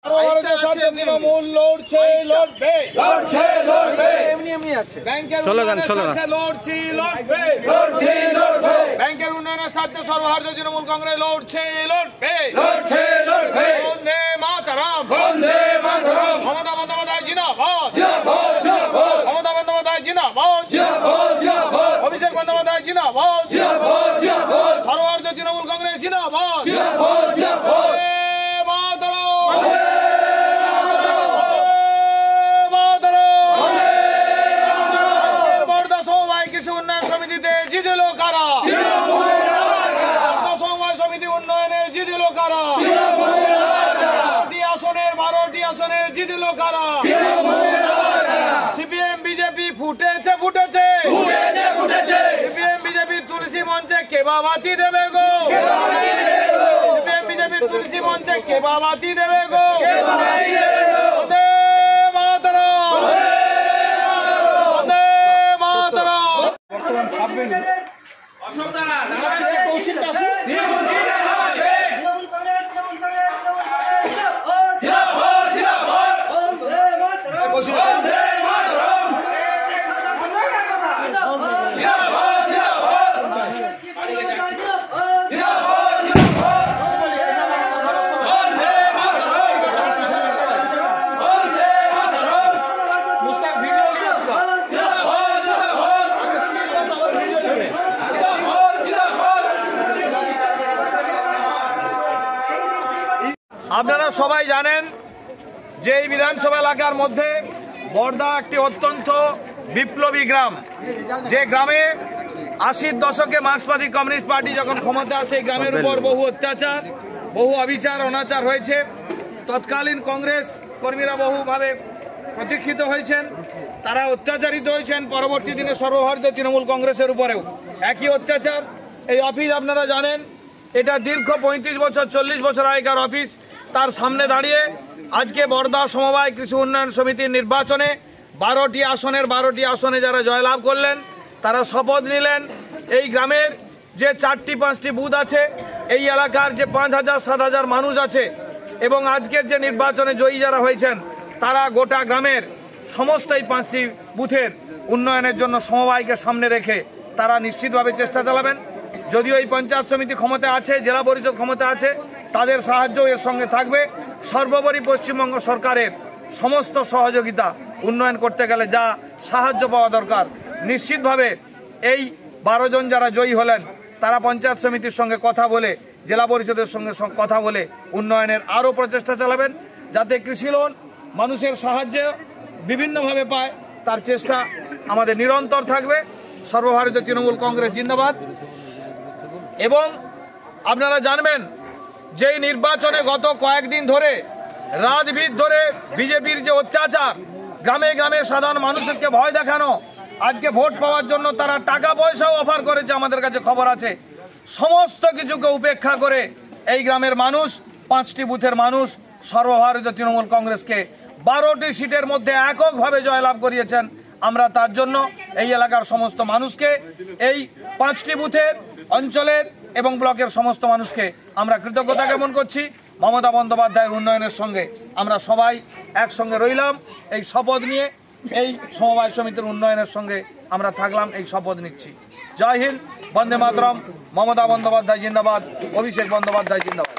তৃণমূল লড়ছে লড়বে লড়ছে লড়বে এমনি এমনি আছে ব্যাংকের উন্নয়নের স্বার্থে লড়ছি লড়বে লড়ছি লড়বে ব্যাংকের উন্নয়নের স্বার্থে সর্বভারতীয় তৃণমূল কংগ্রেস লড়ছে লড়বে লড়ছে লড়বে বন্দে মাতরম বন্দে মাতরম মমতা বন্দ্যোপাধ্যায় জিন্দাবাদ জিন্দাবাদ জিন্দাবাদ মমতা বন্দ্যোপাধ্যায় জিন্দাবাদ জিন্দাবাদ জিন্দাবাদ অভিষেক বন্দ্যোপাধ্যায় জিন্দাবাদ জিন্দাবাদ জিন্দাবাদ সর্বভারতীয় তৃণমূল কংগ্রেস জিন্দাবাদ জিন্দাবাদ জিন্দাবাদ সিপিএম বিজেপি ফুটেছে ফুটেছে সিপিএম বিজেপি তুলসী মঞ্চে কেবাবাতি দেবে গো সিপিএম বিজেপি তুলসী মঞ্চে কেবাবাতি দেবে গো বন্দে মাতরম বন্দে মাতরম বর্তমান ছাপবেন আপনারা সবাই জানেন যে এই বিধানসভা এলাকার মধ্যে বর্দা একটি অত্যন্ত বিপ্লবী গ্রাম, যে গ্রামে 80-র দশকে মার্ক্সবাদী কমিউনিস্ট পার্টি যখন ক্ষমতা আসে এই গ্রামের উপর বহু অত্যাচার বহু অবিচার অনাচার হয়েছে। তৎকালীন কংগ্রেস কর্মীরা বহুভাবে প্রতীক্ষিত হয়েছেন, তারা অত্যাচারিত হয়েছেন। পরবর্তী দিনে সর্বভারতীয় তৃণমূল কংগ্রেসের উপরেও একই অত্যাচার। এই অফিস আপনারা জানেন এটা দীর্ঘ 35 বছর 40 বছর আগেকার অফিস। তার সামনে দাঁড়িয়ে আজকে বর্দা সমবায় কৃষি উন্নয়ন সমিতির নির্বাচনে 12টি আসনে যারা জয়লাভ করলেন তারা শপথ নিলেন। এই গ্রামের যে 4টি-5টি বুথ আছে, এই এলাকার যে 5000-7000 মানুষ আছে এবং আজকের যে নির্বাচনে জয়ী যারা হয়েছেন তারা গোটা গ্রামের সমস্ত এই 5টি বুথের উন্নয়নের জন্য সমবায়কে সামনে রেখে তারা নিশ্চিতভাবে চেষ্টা চালাবেন। যদিও এই পঞ্চায়েত সমিতি ক্ষমতা আছে, জেলা পরিষদ ক্ষমতা আছে, তাদের সাহায্য এর সঙ্গে থাকবে। সর্বোপরি পশ্চিমবঙ্গ সরকারের সমস্ত সহযোগিতা উন্নয়ন করতে গেলে যা সাহায্য পাওয়া দরকার, নিশ্চিতভাবে এই 12 জন যারা জয়ী হলেন তারা পঞ্চায়েত সমিতির সঙ্গে কথা বলে জেলা পরিষদের সঙ্গে কথা বলে উন্নয়নের আরও প্রচেষ্টা চালাবেন, যাতে কৃষি লোন মানুষের সাহায্যে বিভিন্নভাবে পায় তার চেষ্টা আমাদের নিরন্তর থাকবে। সর্বভারতীয় তৃণমূল কংগ্রেস জিন্দাবাদ। এবং আপনারা জানবেন যে নির্বাচনে গত কয়েকদিন ধরে রাজভিত ধরে বিজেপির যে অত্যাচার, গ্রামে গ্রামে সাধারণ মানুষকে ভয় দেখানো, আজকে ভোট পাওয়ার জন্য তারা টাকা পয়সাও অফার করেছে, আমাদের কাছে খবর আছে। সমস্ত কিছুকে উপেক্ষা করে এই গ্রামের মানুষ 5টি বুথের মানুষ সর্বভারতীয় তৃণমূল কংগ্রেসকে 12টি সিটের মধ্যে এককভাবে জয়লাভ করিয়েছেন। আমরা তার জন্য এই এলাকার সমস্ত মানুষকে, এই 5টি বুথের অঞ্চলের এবং ব্লকের সমস্ত মানুষকে আমরা কৃতজ্ঞতা জ্ঞাপন করছি। মমতা বন্দ্যোপাধ্যায়ের উন্নয়নের সঙ্গে আমরা সবাই একসঙ্গে রইলাম, এই শপথ নিয়ে এই সমবায় সমিতির উন্নয়নের সঙ্গে আমরা থাকলাম, এই শপথ নিচ্ছি। জয় হিন্দ, বন্দে মাতরম, মমতা বন্দ্যোপাধ্যায় জিন্দাবাদ, অভিষেক বন্দ্যোপাধ্যায় জিন্দাবাদ।